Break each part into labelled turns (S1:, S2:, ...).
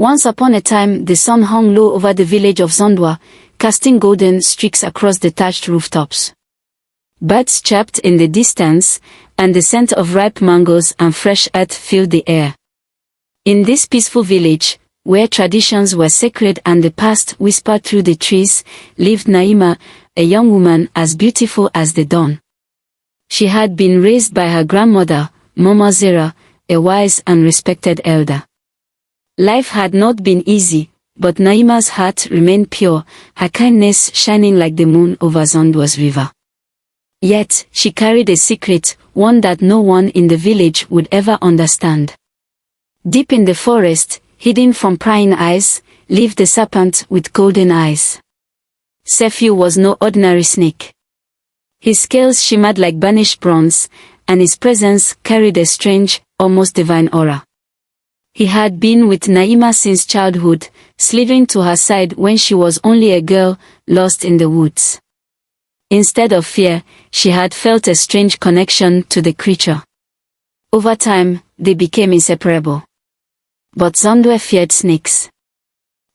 S1: Once upon a time the sun hung low over the village of Zondwa, casting golden streaks across the thatched rooftops. Birds chirped in the distance, and the scent of ripe mangoes and fresh earth filled the air. In this peaceful village, where traditions were sacred and the past whispered through the trees, lived Naima, a young woman as beautiful as the dawn. She had been raised by her grandmother, Mama Zera, a wise and respected elder. Life had not been easy, but Naima's heart remained pure, her kindness shining like the moon over Zondwa's river. Yet, she carried a secret, one that no one in the village would ever understand. Deep in the forest, hidden from prying eyes, lived a serpent with golden eyes. Sefiu was no ordinary snake. His scales shimmered like burnished bronze, and his presence carried a strange, almost divine aura. He had been with Naima since childhood, slithering to her side when she was only a girl, lost in the woods. Instead of fear, she had felt a strange connection to the creature. Over time, they became inseparable. But Zondwa feared snakes.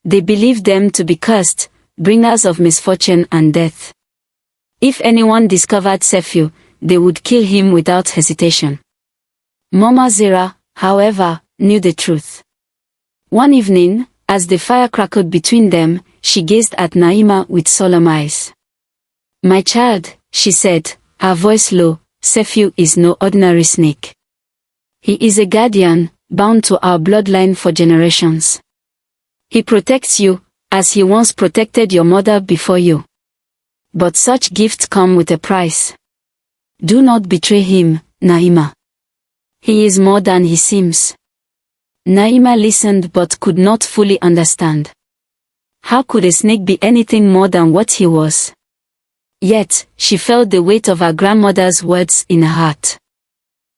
S1: They believed them to be cursed, bringers of misfortune and death. If anyone discovered Sefiu, they would kill him without hesitation. Mama Zera, however, knew the truth. One evening, as the fire crackled between them, she gazed at Naima with solemn eyes. "My child," she said, her voice low, "Sefiu is no ordinary snake. He is a guardian, bound to our bloodline for generations. He protects you, as he once protected your mother before you. But such gifts come with a price. Do not betray him, Naima. He is more than he seems." Naima listened but could not fully understand. How could a snake be anything more than what he was? Yet, she felt the weight of her grandmother's words in her heart.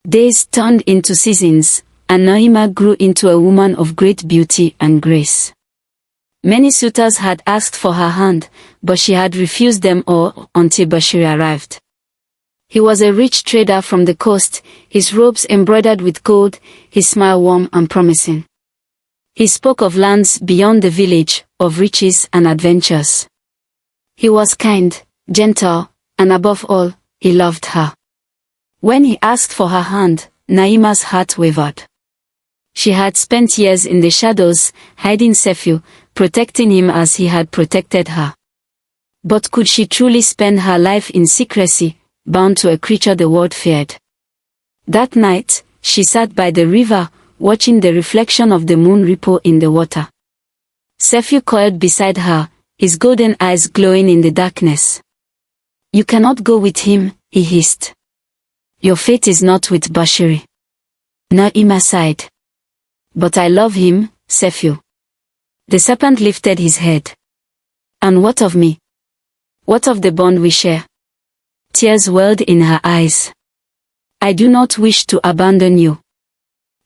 S1: Days turned into seasons, and Naima grew into a woman of great beauty and grace. Many suitors had asked for her hand, but she had refused them all until Bashir arrived. He was a rich trader from the coast, his robes embroidered with gold, his smile warm and promising. He spoke of lands beyond the village, of riches and adventures. He was kind, gentle, and above all, he loved her. When he asked for her hand, Naima's heart wavered. She had spent years in the shadows, hiding Sefiu, protecting him as he had protected her. But could she truly spend her life in secrecy, bound to a creature the world feared? That night, she sat by the river, watching the reflection of the moon ripple in the water. Sefiu coiled beside her, his golden eyes glowing in the darkness. "You cannot go with him," he hissed. "Your fate is not with Bashiri." Naima sighed. "But I love him, Sefiu." The serpent lifted his head. "And what of me? What of the bond we share?" Tears welled in her eyes. "I do not wish to abandon you.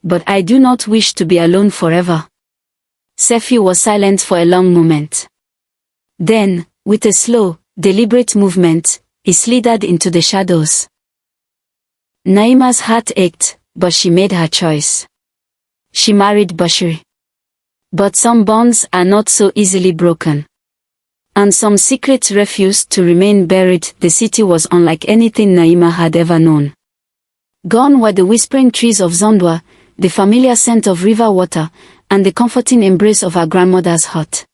S1: But I do not wish to be alone forever." Sefiu was silent for a long moment. Then, with a slow, deliberate movement, he slithered into the shadows. Naima's heart ached, but she made her choice. She married Bashiri. But some bonds are not so easily broken. And some secrets refused to remain buried. The city was unlike anything Naima had ever known. Gone were the whispering trees of Zondwa, the familiar scent of river water, and the comforting embrace of her grandmother's hut.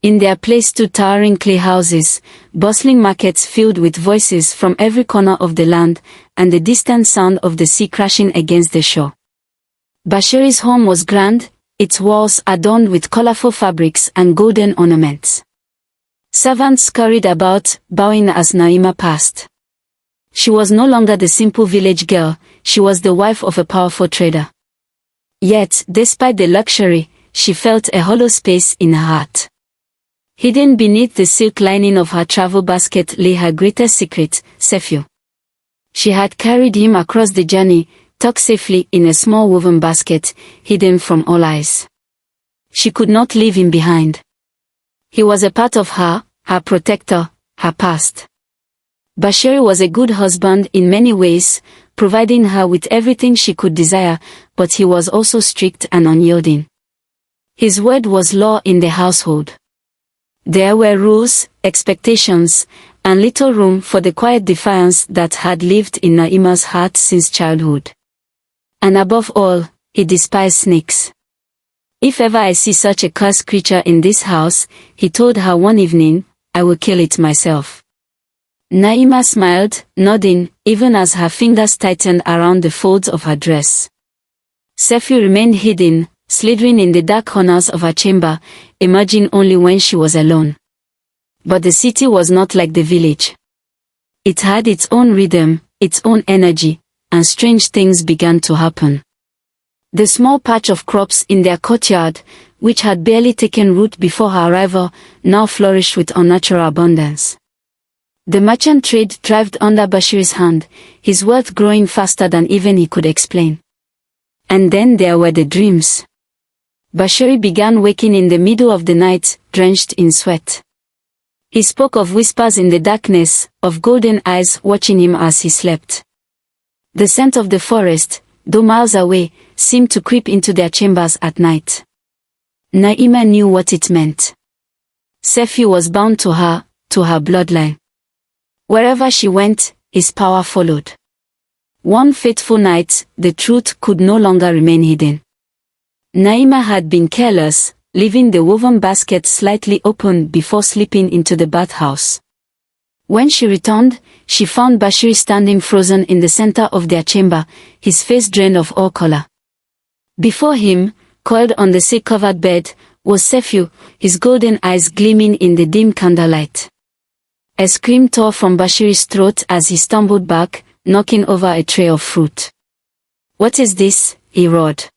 S1: In their place stood towering clay houses, bustling markets filled with voices from every corner of the land, and the distant sound of the sea crashing against the shore. Bashiri's home was grand, its walls adorned with colorful fabrics and golden ornaments. Servants scurried about, bowing as Naima passed. She was no longer the simple village girl, she was the wife of a powerful trader. Yet, despite the luxury, she felt a hollow space in her heart. Hidden beneath the silk lining of her travel basket lay her greatest secret, Sefiu. She had carried him across the journey, tucked safely in a small woven basket, hidden from all eyes. She could not leave him behind. He was a part of her, her protector, her past. Bashiri was a good husband in many ways, providing her with everything she could desire, but he was also strict and unyielding. His word was law in the household. There were rules, expectations, and little room for the quiet defiance that had lived in Naima's heart since childhood. And above all, he despised snakes. "If ever I see such a cursed creature in this house," he told her one evening, "I will kill it myself." Naima smiled, nodding, even as her fingers tightened around the folds of her dress. Sefiu remained hidden, slithering in the dark corners of her chamber, emerging only when she was alone. But the city was not like the village. It had its own rhythm, its own energy, and strange things began to happen. The small patch of crops in their courtyard, which had barely taken root before her arrival, now flourished with unnatural abundance. The merchant trade thrived under Bashir's hand, his wealth growing faster than even he could explain. And then there were the dreams. Bashir began waking in the middle of the night, drenched in sweat. He spoke of whispers in the darkness, of golden eyes watching him as he slept. The scent of the forest, though miles away, seemed to creep into their chambers at night. Naima knew what it meant. Sefiu was bound to her bloodline. Wherever she went, his power followed. One fateful night, the truth could no longer remain hidden. Naima had been careless, leaving the woven basket slightly open before slipping into the bathhouse. When she returned, she found Bashir standing frozen in the center of their chamber, his face drained of all color. Before him, coiled on the silk-covered bed, was Sefiu, his golden eyes gleaming in the dim candlelight. A scream tore from Bashir's throat as he stumbled back, knocking over a tray of fruit. "What is this?" he roared.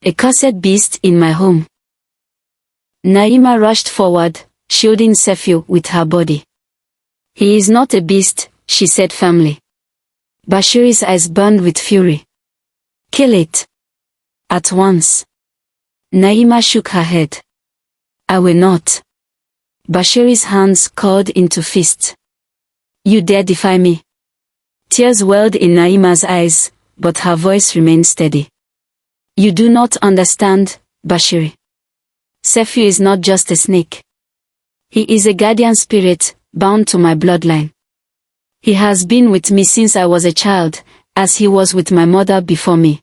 S1: "A cursed beast in my home." Naima rushed forward, shielding Sefiu with her body. "He is not a beast," she said firmly. Bashir's eyes burned with fury. "Kill it. At once." Naima shook her head. "I will not." Bashir's hands curled into fists. "You dare defy me?" Tears welled in Naima's eyes, but her voice remained steady. "You do not understand, Bashir. Sefiu is not just a snake. He is a guardian spirit, bound to my bloodline. He has been with me since I was a child, as he was with my mother before me."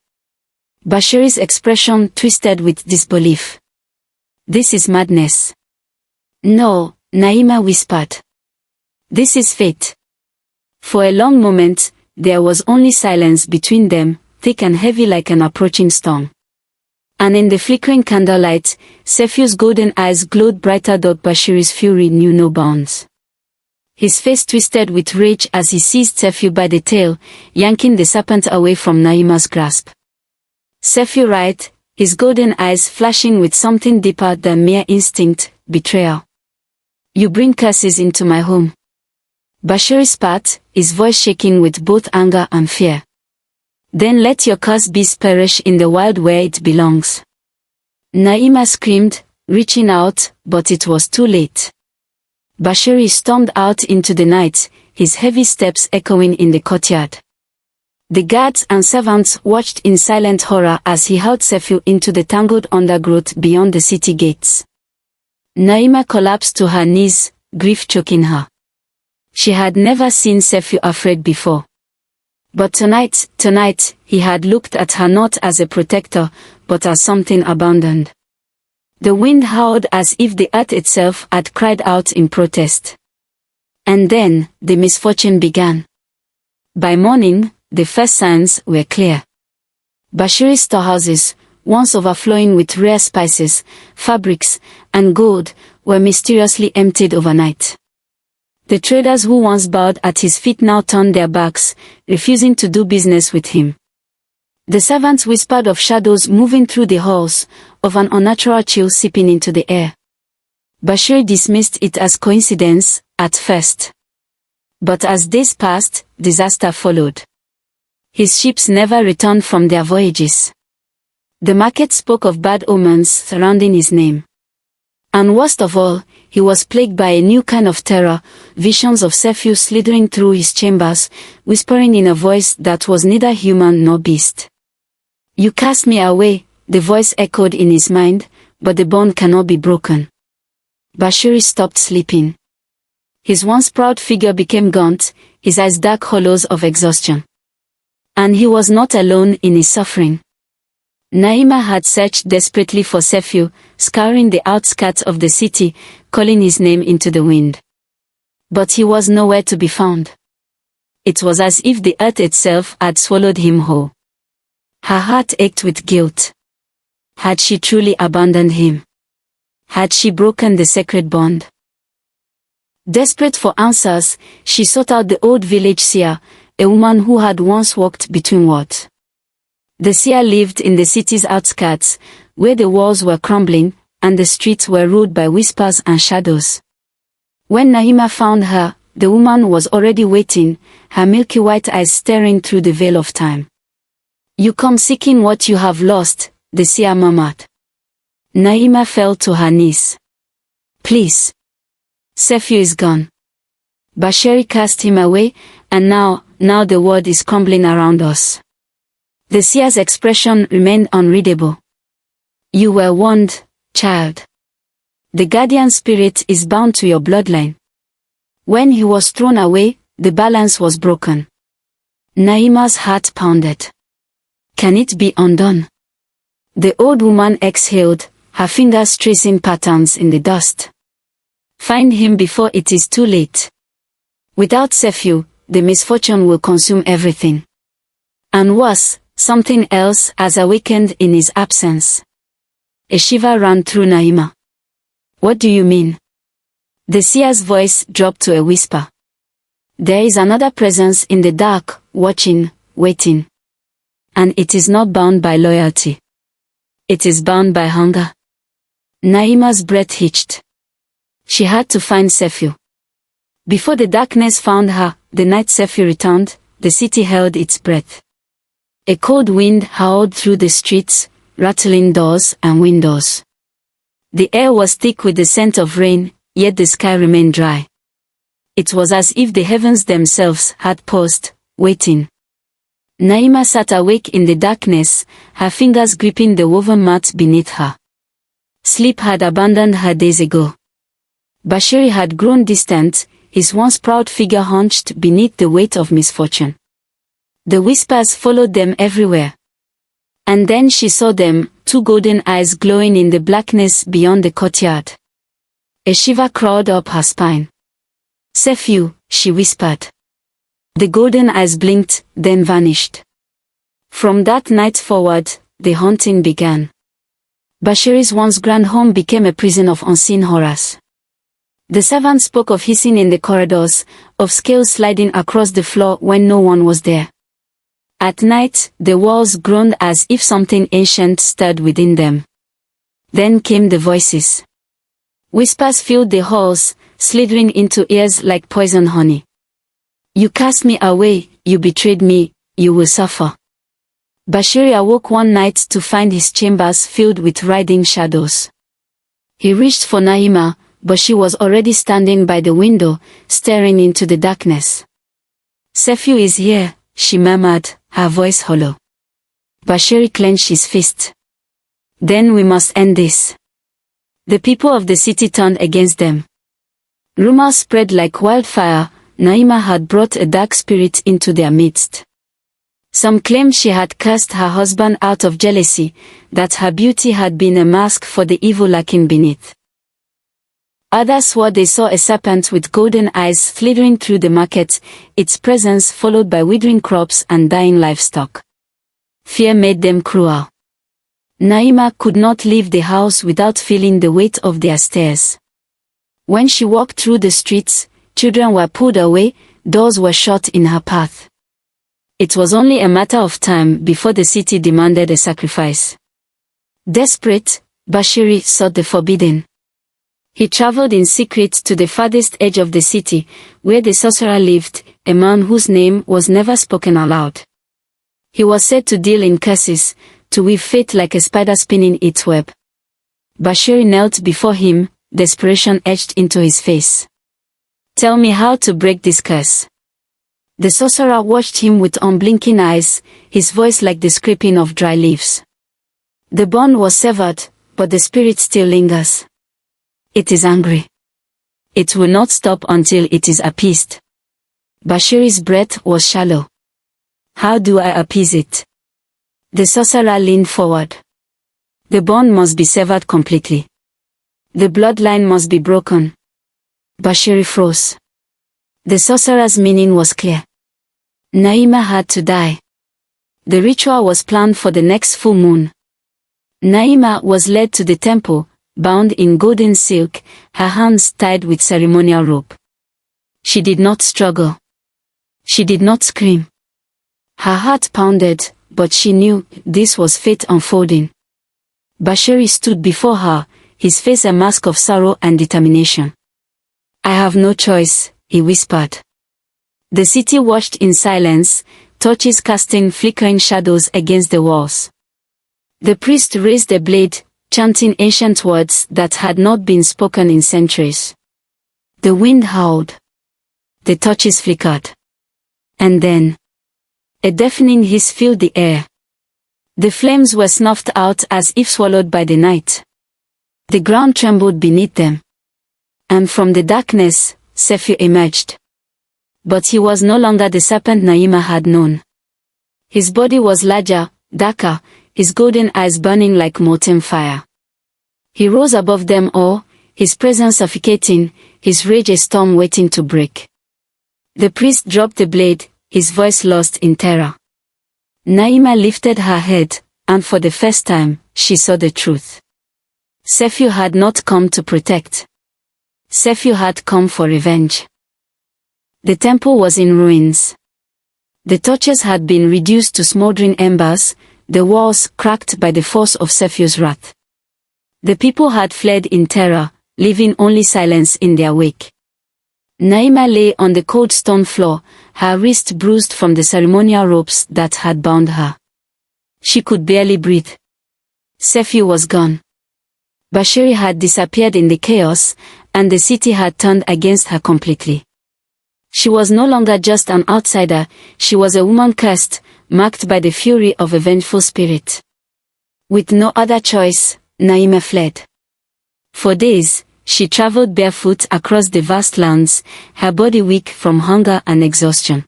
S1: Bashir's expression twisted with disbelief. "This is madness." "No," Naima whispered. "This is fate." For a long moment, there was only silence between them, thick and heavy like an approaching storm. And in the flickering candlelight, Sefiu's golden eyes glowed brighter, though Bashir's fury knew no bounds. His face twisted with rage as he seized Sefiu by the tail, yanking the serpent away from Naima's grasp. Sefiu writhed, his golden eyes flashing with something deeper than mere instinct, betrayal. "You bring curses into my home." Bashir spat, his voice shaking with both anger and fear. "Then let your cursed beast perish in the wild where it belongs." Naima screamed, reaching out, but it was too late. Bashir stormed out into the night, his heavy steps echoing in the courtyard. The guards and servants watched in silent horror as he hurled Sefiu into the tangled undergrowth beyond the city gates. Naima collapsed to her knees, grief choking her. She had never seen Sefiu afraid before. But tonight, he had looked at her not as a protector, but as something abandoned. The wind howled as if the earth itself had cried out in protest. And then, the misfortune began. By morning, the first signs were clear. Bashir's storehouses, once overflowing with rare spices, fabrics, and gold, were mysteriously emptied overnight. The traders who once bowed at his feet now turned their backs, refusing to do business with him. The servants whispered of shadows moving through the halls, of an unnatural chill seeping into the air. Bashir dismissed it as coincidence, at first. But as days passed, disaster followed. His ships never returned from their voyages. The market spoke of bad omens surrounding his name. And worst of all, he was plagued by a new kind of terror, visions of Sefiu slithering through his chambers, whispering in a voice that was neither human nor beast. "You cast me away," the voice echoed in his mind, but the bond cannot be broken. Bashiri stopped sleeping. His once proud figure became gaunt, his eyes dark hollows of exhaustion. And he was not alone in his suffering. Naima had searched desperately for Sefiu, scouring the outskirts of the city, calling his name into the wind. But he was nowhere to be found. It was as if the earth itself had swallowed him whole. Her heart ached with guilt. Had she truly abandoned him? Had she broken the sacred bond? Desperate for answers, she sought out the old village seer, a woman who had once walked between worlds. The seer lived in the city's outskirts, where the walls were crumbling, and the streets were ruled by whispers and shadows. When Naima found her, the woman was already waiting, her milky white eyes staring through the veil of time. "You come seeking what you have lost," the seer murmured. Naima fell to her knees. "Please. Sefiu is gone." Bashiri cast him away, and now the world is crumbling around us. The seer's expression remained unreadable. "You were warned, child. The guardian spirit is bound to your bloodline." When he was thrown away, the balance was broken. Naima's heart pounded. Can it be undone? The old woman exhaled, her fingers tracing patterns in the dust. Find him before it is too late. Without Sefiu, the misfortune will consume everything. And worse, something else has awakened in his absence. A shiver ran through Naima. What do you mean? The seer's voice dropped to a whisper. There is another presence in the dark, watching, waiting. And it is not bound by loyalty. It is bound by hunger. Naima's breath hitched. She had to find Sefiu. Before the darkness found her, the night Sefiu returned, the city held its breath. A cold wind howled through the streets, rattling doors and windows. The air was thick with the scent of rain, yet the sky remained dry. It was as if the heavens themselves had paused, waiting. Naima sat awake in the darkness, her fingers gripping the woven mat beneath her. Sleep had abandoned her days ago. Bashiri had grown distant, his once proud figure hunched beneath the weight of misfortune. The whispers followed them everywhere. And then she saw them, two golden eyes glowing in the blackness beyond the courtyard. A shiver crawled up her spine. Sefiu, she whispered. The golden eyes blinked, then vanished. From that night forward, the haunting began. Bashiri's once grand home became a prison of unseen horrors. The servant spoke of hissing in the corridors, of scales sliding across the floor when no one was there. At night, the walls groaned as if something ancient stirred within them. Then came the voices. Whispers filled the halls, slithering into ears like poison honey. You cast me away, you betrayed me, you will suffer. Bashiri awoke one night to find his chambers filled with writhing shadows. He reached for Naima, but she was already standing by the window, staring into the darkness. Sefiu is here, she murmured, her voice hollow. Bashiri clenched his fist. Then we must end this. The people of the city turned against them. Rumors spread like wildfire. Naima had brought a dark spirit into their midst. Some claimed she had cursed her husband out of jealousy, that her beauty had been a mask for the evil lurking beneath. Others swore they saw a serpent with golden eyes slithering through the market, its presence followed by withering crops and dying livestock. Fear made them cruel. Naima could not leave the house without feeling the weight of their stares. When she walked through the streets, children were pulled away, doors were shut in her path. It was only a matter of time before the city demanded a sacrifice. Desperate, Bashiri sought the forbidden. He traveled in secret to the farthest edge of the city, where the sorcerer lived, a man whose name was never spoken aloud. He was said to deal in curses, to weave fate like a spider spinning its web. Bashiri knelt before him, desperation etched into his face. Tell me how to break this curse. The sorcerer watched him with unblinking eyes, his voice like the scraping of dry leaves. The bond was severed, But the spirit still lingers. It is angry. It will not stop until it is appeased. Bashiri's breath was shallow. How do I appease it? The sorcerer leaned forward. The bond must be severed completely. The bloodline must be broken. Bashiri froze. The sorcerer's meaning was clear. Naima had to die. The ritual was planned for the next full moon. Naima was led to the temple, bound in golden silk, her hands tied with ceremonial rope. She did not struggle. She did not scream. Her heart pounded, but she knew this was fate unfolding. Bashiri stood before her, his face a mask of sorrow and determination. I have no choice, he whispered. The city watched in silence, torches casting flickering shadows against the walls. The priest raised a blade, chanting ancient words that had not been spoken in centuries. The wind howled. The torches flickered. And then, a deafening hiss filled the air. The flames were snuffed out as if swallowed by the night. The ground trembled beneath them. And from the darkness, Sefiu emerged. But he was no longer the serpent Naima had known. His body was larger, darker, his golden eyes burning like molten fire. He rose above them all, his presence suffocating, his rage a storm waiting to break. The priest dropped the blade, his voice lost in terror. Naima lifted her head, and for the first time, she saw the truth. Sefiu had not come to protect. Sefiu had come for revenge. The temple was in ruins. The torches had been reduced to smoldering embers, the walls cracked by the force of Sefiu's wrath. The people had fled in terror, leaving only silence in their wake. Naima lay on the cold stone floor, her wrist bruised from the ceremonial ropes that had bound her. She could barely breathe. Sefiu was gone. Bashiri had disappeared in the chaos, and the city had turned against her completely. She was no longer just an outsider, she was a woman cursed, marked by the fury of a vengeful spirit. With no other choice, Naima fled. For days, she traveled barefoot across the vast lands, her body weak from hunger and exhaustion.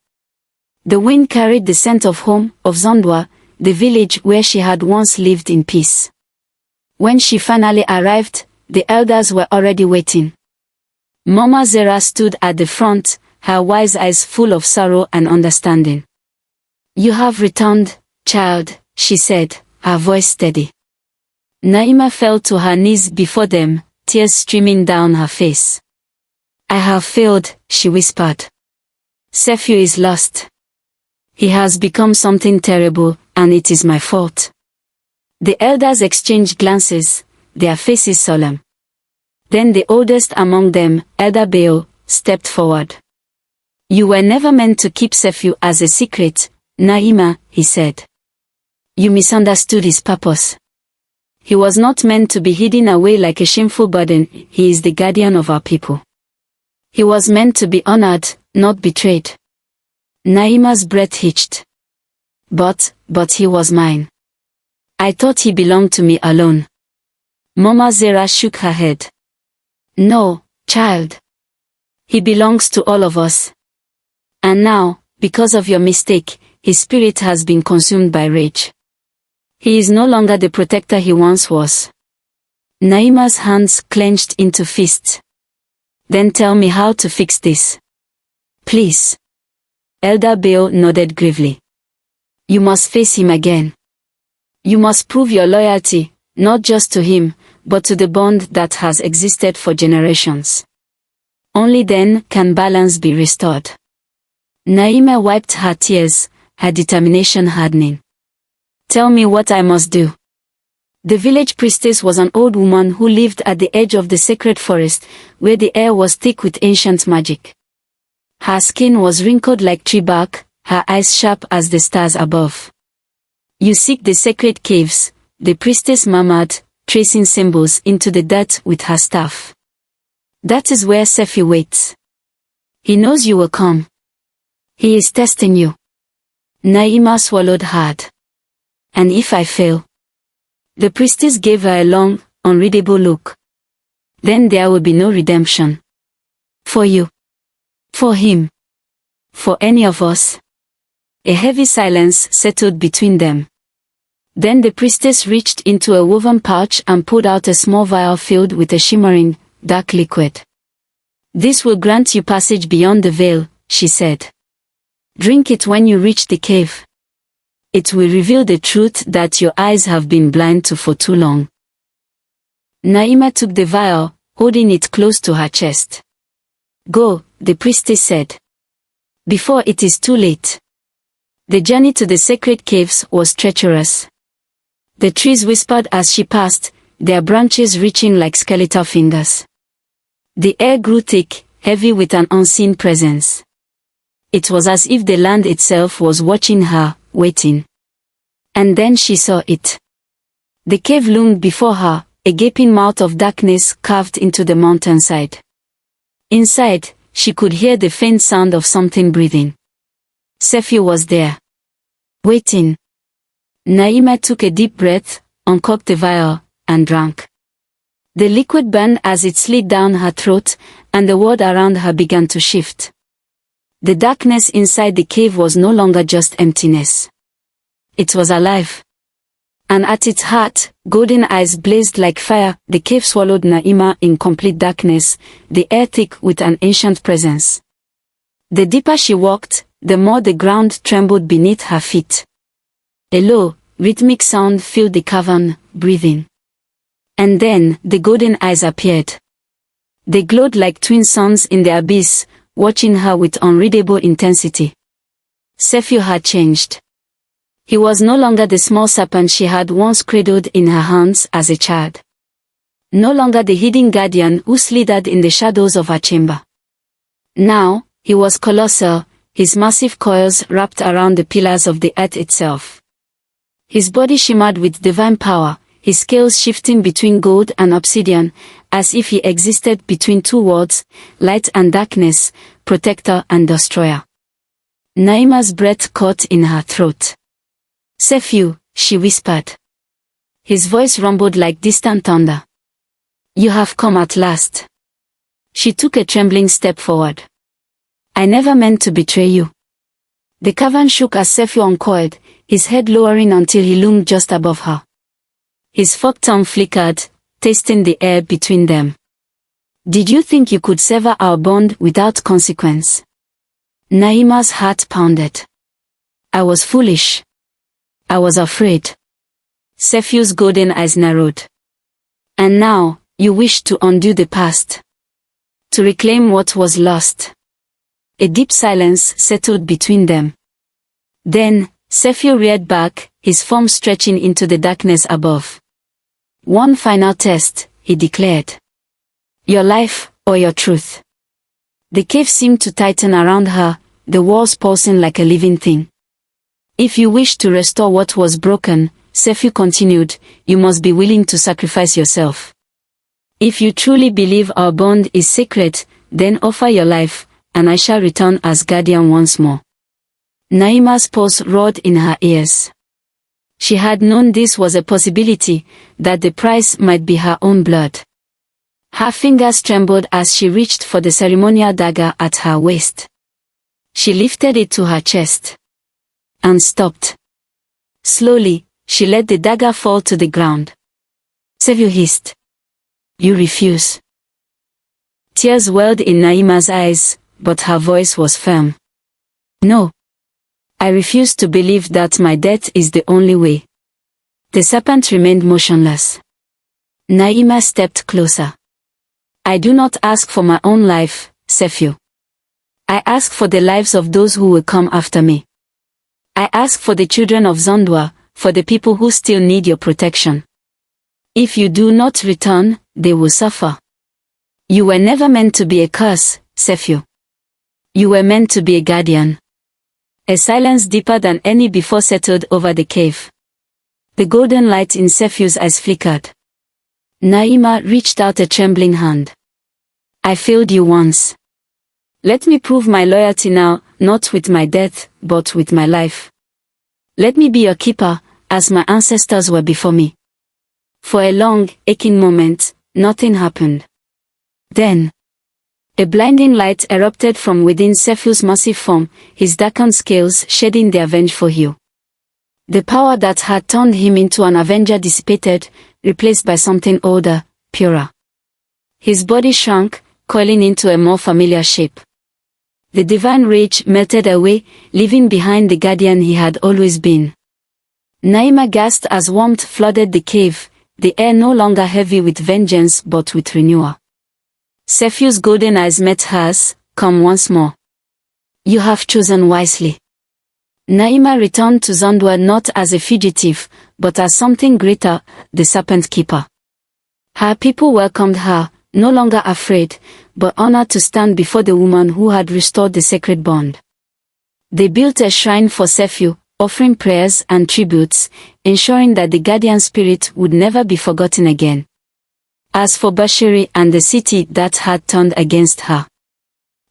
S1: The wind carried the scent of home, of Zondwa, the village where she had once lived in peace. When she finally arrived, the elders were already waiting. Mama Zera stood at the front, her wise eyes full of sorrow and understanding. You have returned, child, she said, her voice steady. Naima fell to her knees before them, tears streaming down her face. I have failed, she whispered. Sefiu is lost. He has become something terrible, and it is my fault. The elders exchanged glances, their faces solemn. Then the oldest among them, Elder Beo, stepped forward. You were never meant to keep Sefiu as a secret, Naima, he said. You misunderstood his purpose. He was not meant to be hidden away like a shameful burden, he is the guardian of our people. He was meant to be honored, not betrayed. Naima's breath hitched. But he was mine. I thought he belonged to me alone. Mama Zera shook her head. No, child. He belongs to all of us. And now, because of your mistake, his spirit has been consumed by rage. He is no longer the protector he once was. Naima's hands clenched into fists. Then tell me how to fix this. Please. Elder Beo nodded gravely. You must face him again. You must prove your loyalty, not just to him, but to the bond that has existed for generations. Only then can balance be restored. Naima wiped her tears, her determination hardening. Tell me what I must do. The village priestess was an old woman who lived at the edge of the sacred forest, where the air was thick with ancient magic. Her skin was wrinkled like tree bark, her eyes sharp as the stars above. You seek the sacred caves, the priestess murmured, tracing symbols into the dirt with her staff. That is where Sefiu waits. He knows you will come. He is testing you. Naima swallowed hard. And if I fail? The priestess gave her a long, unreadable look. Then there will be no redemption. For you. For him. For any of us. A heavy silence settled between them. Then the priestess reached into a woven pouch and pulled out a small vial filled with a shimmering, dark liquid. This will grant you passage beyond the veil, she said. Drink it when you reach the cave. It will reveal the truth that your eyes have been blind to for too long. Naima took the vial, holding it close to her chest. Go, the priestess said. Before it is too late. The journey to the sacred caves was treacherous. The trees whispered as she passed, their branches reaching like skeletal fingers. The air grew thick, heavy with an unseen presence. It was as if the land itself was watching her, waiting. And then she saw it. The cave loomed before her, a gaping mouth of darkness carved into the mountainside. Inside, she could hear the faint sound of something breathing. Sephi was there. Waiting. Naima took a deep breath, uncorked the vial, and drank. The liquid burned as it slid down her throat, and the world around her began to shift. The darkness inside the cave was no longer just emptiness. It was alive. And at its heart, golden eyes blazed like fire. The cave swallowed Naima in complete darkness, the air thick with an ancient presence. The deeper she walked, the more the ground trembled beneath her feet. A low, rhythmic sound filled the cavern, breathing. And then, the golden eyes appeared. They glowed like twin suns in the abyss, watching her with unreadable intensity. Sephi had changed. He was no longer the small serpent she had once cradled in her hands as a child. No longer the hidden guardian who slithered in the shadows of her chamber. Now, he was colossal, his massive coils wrapped around the pillars of the earth itself. His body shimmered with divine power, his scales shifting between gold and obsidian, as if he existed between two worlds, light and darkness, protector and destroyer. Naima's breath caught in her throat. Sephi, she whispered. His voice rumbled like distant thunder. You have come at last. She took a trembling step forward. I never meant to betray you. The cavern shook as Sephi uncoiled, his head lowering until he loomed just above her. His forked tongue flickered, tasting the air between them. Did you think you could sever our bond without consequence? Naima's heart pounded. I was foolish. I was afraid. Sephi's golden eyes narrowed. And now, you wish to undo the past. To reclaim what was lost. A deep silence settled between them. Then, Sephi reared back, his form stretching into the darkness above. One final test, he declared. Your life, or your truth. The cave seemed to tighten around her, the walls pulsing like a living thing. If you wish to restore what was broken, Sephi continued, you must be willing to sacrifice yourself. If you truly believe our bond is sacred, then offer your life, and I shall return as guardian once more. Naima's pulse roared in her ears. She had known this was a possibility, that the price might be her own blood. Her fingers trembled as she reached for the ceremonial dagger at her waist. She lifted it to her chest. And stopped. Slowly, she let the dagger fall to the ground. Sephi hissed. You refuse. Tears welled in Naima's eyes, but her voice was firm. No. I refuse to believe that my death is the only way. The serpent remained motionless. Naima stepped closer. I do not ask for my own life, Sephi. I ask for the lives of those who will come after me. I ask for the children of Zandwa, for the people who still need your protection. If you do not return, they will suffer. You were never meant to be a curse, Sephi. You were meant to be a guardian. A silence deeper than any before settled over the cave. The golden light in Sephi's eyes flickered. Naima reached out a trembling hand. I failed you once. Let me prove my loyalty now, not with my death, but with my life. Let me be your keeper, as my ancestors were before me. For a long, aching moment, nothing happened. Then, a blinding light erupted from within Cepheus' massive form, his darkened scales shedding their vengeful hue. The power that had turned him into an avenger dissipated, replaced by something older, purer. His body shrank, coiling into a more familiar shape. The divine rage melted away, leaving behind the guardian he had always been. Naima gasped as warmth flooded the cave, the air no longer heavy with vengeance but with renewal. Cepheus' golden eyes met hers. Come once more. You have chosen wisely. Naima returned to Zandwa not as a fugitive, but as something greater, the Serpent Keeper. Her people welcomed her, no longer afraid, but honored to stand before the woman who had restored the sacred bond. They built a shrine for Cepheus, offering prayers and tributes, ensuring that the guardian spirit would never be forgotten again. As for Bashiri and the city that had turned against her,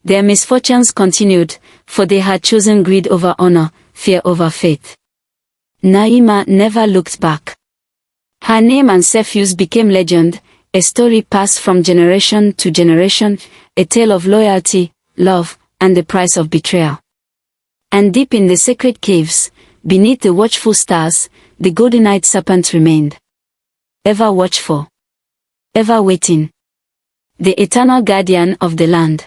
S1: their misfortunes continued, for they had chosen greed over honor, fear over faith. Naima never looked back. Her name and Cepheus became legend, a story passed from generation to generation, a tale of loyalty, love, and the price of betrayal. And deep in the sacred caves, beneath the watchful stars, the golden-eyed serpent remained. Ever watchful. Ever waiting. The eternal guardian of the land.